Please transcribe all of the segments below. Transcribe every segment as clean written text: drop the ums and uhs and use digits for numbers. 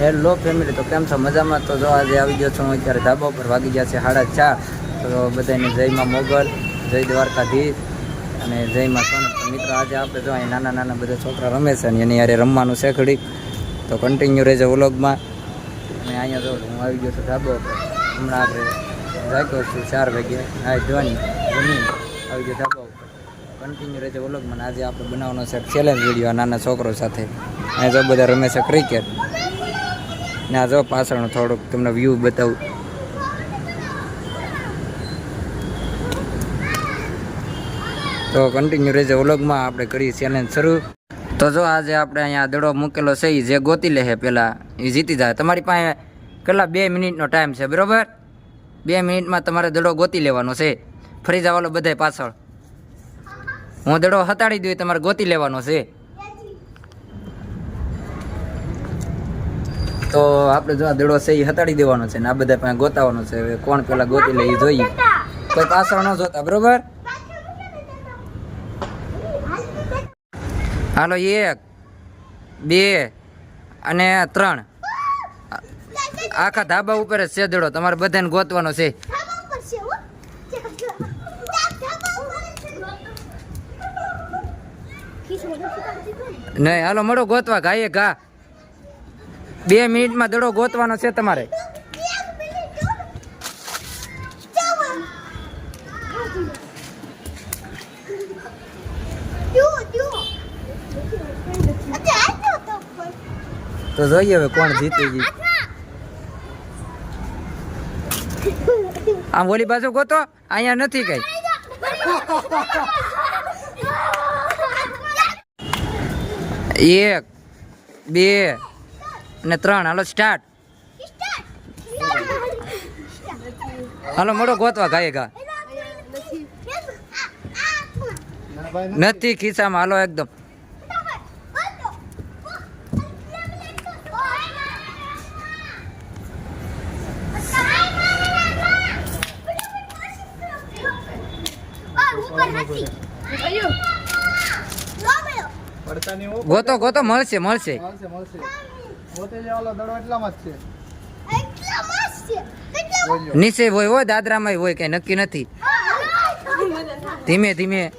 Hello family, તો કેમ છો? મજામાં? તો જો આજે આવી ગયો છું હું અત્યારે ધાબા ઉપર. વાગી ગયા છે 4:30. તો બધાને જયમાં મોગલ, જય દ્વારકાધીશ અને જયમાં સોનલ. તો મિત્રો આજે આપણે જો અહીં નાના નાના બધા છોકરા રમે છે અને એની યારે રમવાનું છે ઘડીક. તો કન્ટિન્યુ રહેજો વ્લોગમાં. અને અહીંયા જો હું આવી ગયો છું ધાબા ઉપર. હમણાં આપણે જાગ્યો છું 4 વાગે. હા, જવાની જમીન આવી ગયો ધાબા ઉપર. કન્ટિન્યુ રહેજો વ્લોગમાં. આજે આપણે બનાવવાનો છે ચેલેન્જ વિડીયો નાના છોકરો સાથે. અહીંયા જો બધા રમે છે ક્રિકેટ. ના જો પાછળનું થોડુંક તમને વ્યૂ બતાવું. તો કન્ટિન્યુ રહેજો વ્લોગમાં. આપણે કરીએ ચેલેન્જ શરૂ. તો જો આજે આપણે અહીંયા દડો મૂકેલો છે, જે ગોતી લે છે પહેલાં એ જીતી જાય. તમારી પાસે કેટલા 2 મિનિટનો ટાઈમ છે, બરાબર? 2 મિનિટમાં તમારે દડો ગોતી લેવાનો છે. ફરી જવાનો બધાય પાછળ. હું દડો હટાડી દઉં, તમારે ગોતી લેવાનો છે. તો આપણે જો આ દડો છે એ હટાડી દેવાનો છે ને આ બધા પાસે ગોતાવાનો છે. હવે કોણ પેલા ગોતી લે એ જોઈએ. કોઈ પાછળ ન જોતા, બરોબર? હાલો, 1 2 અને 3. આખા ધાબા ઉપર જ છે દડો, તમારે બધાને ગોતવાનો છે. નહીં, હાલો મળો ગોતવા, ગાયે ઘા. 2 મિનિટમાં દડો ગોતવાનો છે તમારે. તો જોઈએ હવે કોણ જીતે છે. આમ ઓલી બાજુ ગોતો, અહીંયા નથી કઈ. 1 2 અને 3. હાલો સ્ટાર્ટ. હાલો મોડો ગોતવા ગાયે ગા. નથી ખિસ્સામાં. હાલો એકદમ. ગોતો ગોતો, મળશે મળશે. નીચે હોય દાદરામાં હોય, કઈ નક્કી નથી. ધીમે ધીમે.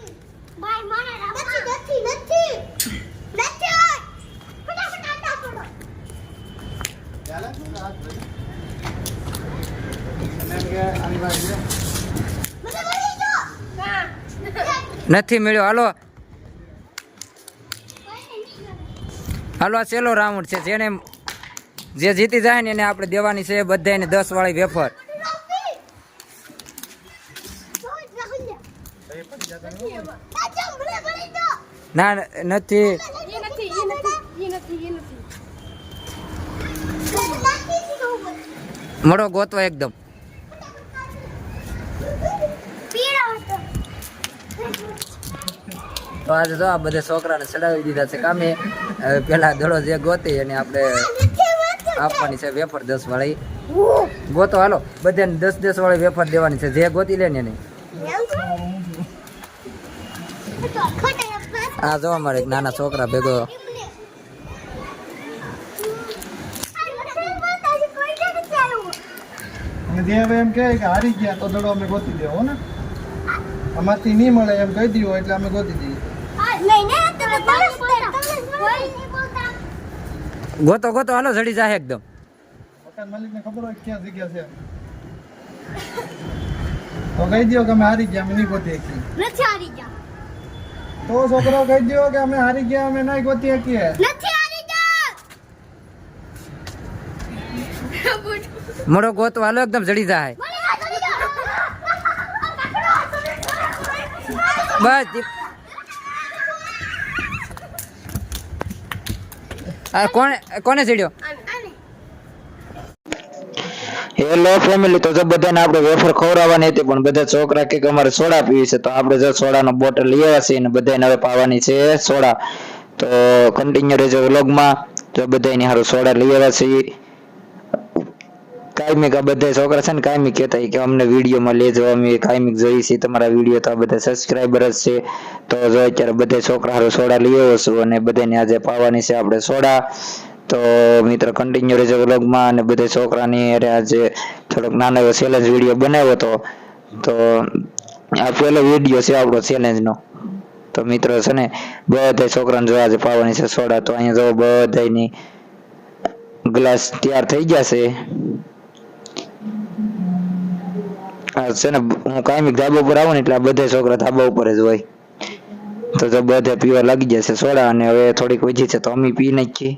નથી મળ્યો. હાલો હાલો, આ છેલ્લો રાઉન્ડ છે. જેને જે જીતી જાય ને એને આપણે દેવાની છે બધાને 10 વાળી વેફર. ના નથી. મળો ગોતવા એકદમ. તો આજે જો આ બધા છોકરાને ચડાવી દીધા છે કામે. પેલા દડો જે ગોતી એને આપણે આપવાની છે વેફર 10 વાળી. ગોતો હાલો, બધાને 10 વાળી વેફર દેવાની છે. જે ગોતી લે ને એને. આ જો અમારે એક નાના છોકરા ભેગો. એમ કે હારી ગયા તો દડો અમે ગોતી દેવો ને, અમારથી નહીં મળે એમ કહી દીધું એટલે અમે ગોતી દઈએ. ગોતો ગોતો હાલો, જડી જાય એકદમ. મકાન માલિકને ખબર હોય ક્યાં જગ્યા છે તો કહી દો કે અમે હારી ગયા, અમે નહીં ગોતી શકીએ. નથી હારી ગયા તો છોકરો કહી દો કે અમે હારી ગયા, અમે નહીં ગોતી શકીએ. નથી હારી ગયા. મોડો ગોતો હાલો, એકદમ જડી જાય. બસ કોને ચડ્યો? હેલો ફેમિલી, તો જો બધાને આપણે વેફર ખવડાવવાની હતી પણ બધા છોકરા કે અમારે સોડા પીવી છે. તો આપણે જો સોડાનો બોટલ લઈ આવ્યા છીએ અને બધાને હવે પાવાની છે સોડા. તો કન્ટિન્યુ રહેજો વ્લોગમાં. તો બધાને સારું સોડા લઈ આવ્યા છીએ. કાયમિક આ બધા છોકરા છે ને કાયમિક કહેતા કે અમને વિડીયોમાં લેજો, અમે કાયમિક જોઈએ છીએ તમારા વિડીયો. તો આ બધા સબસ્ક્રાઈબર જ છે. તો જો અત્યારે બધા છોકરા હારું સોડા લઈ આવ્યો છું અને બધાને આજે પાવાની છે આપણે સોડા. તો મિત્રો કન્ટિન્યુ રહેજો વ્લોગમાં અને બધા છોકરાની અરે આજે થોડોક નાનો એવો ચેલેન્જ વિડીયો બનાવ્યો હતો તો આ પહેલો વિડીયો છે આપણો ચેલેન્જનો તો મિત્રો છે ને બધા છોકરાને જો આજે પાવાની છે સોડા તો અહીંયા જો બધાની ગ્લાસ તૈયાર થઈ ગયા છે આ છે ને હું કાયમી ધાબા ઉપર આવું ને એટલે આ બધા છોકરા ધાબા ઉપર જ હોય તો જો બધા પીવા લાગી જશે સોડા અને હવે થોડીક વધી છે તો અમે પી નાખીએ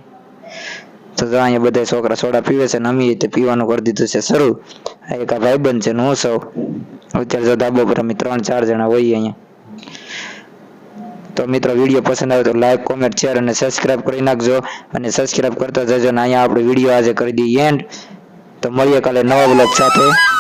તો જો અહીંયા બધા છોકરા સોડા પીવે છે ને અમે તે પીવાનું કરી દીધું છે શરૂ એક આ ભાઈબંધ છે ને હું સૌ અત્યારે જો ધાબા પર અમે 3-4 જણા હોઈએ અહીંયા તો મિત્રો વિડીયો પસંદ આવે તો લાઈક કોમેન્ટ શેર અને સબસ્ક્રાઇબ કરી નાખજો અને સબસ્ક્રાઇબ કરતા જજો ને અહીંયા આપણે વિડીયો આજે કરી દઈએ એન્ડ તો મળીએ કાલે નવા બ્લોગ સાથે